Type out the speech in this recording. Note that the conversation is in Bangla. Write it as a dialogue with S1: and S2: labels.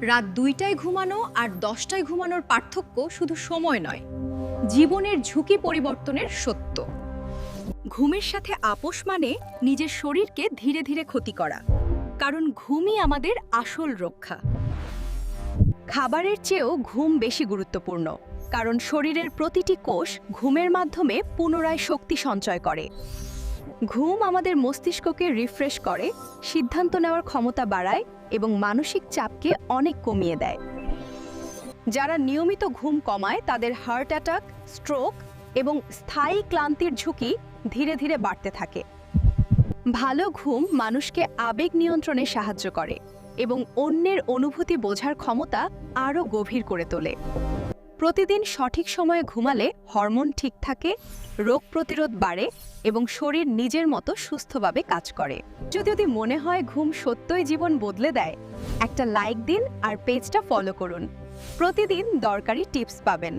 S1: রাত ২টায় ঘুমানো আর ১০টায় ঘুমানোর পার্থক্য শুধু সময় নয়, জীবনের ঝুঁকি পরিবর্তনের সত্য। ঘুমের সাথে আপোষ মানে নিজের শরীরকে ধীরে ধীরে ক্ষতি করা, কারণ ঘুমই আমাদের আসল রক্ষা। খাবারের চেয়েও ঘুম বেশি গুরুত্বপূর্ণ, কারণ শরীরের প্রতিটি কোষ ঘুমের মাধ্যমে পুনরায় শক্তি সঞ্চয় করে। ঘুম আমাদের মস্তিষ্ককে রিফ্রেশ করে, সিদ্ধান্ত নেওয়ার ক্ষমতা বাড়ায় এবং মানসিক চাপকে অনেক কমিয়ে দেয়। যারা নিয়মিত ঘুম কমায় তাদের হার্ট অ্যাটাক, স্ট্রোক এবং স্থায়ী ক্লান্তির ঝুঁকি ধীরে ধীরে বাড়তে থাকে। ভালো ঘুম মানুষকে আবেগ নিয়ন্ত্রণে সাহায্য করে এবং অন্যের অনুভূতি বোঝার ক্ষমতা আরও গভীর করে তোলে। প্রতিদিন সঠিক সময়ে ঘুমালে হরমোন ঠিক থাকে, রোগ প্রতিরোধ বাড়ে এবং শরীর নিজের মতো সুস্থভাবে কাজ করে। যদি মনে হয় ঘুম সত্যই জীবন বদলে দেয়, একটা লাইক দিন আর পেজটা ফলো করুন। প্রতিদিন দরকারি টিপস পাবেন।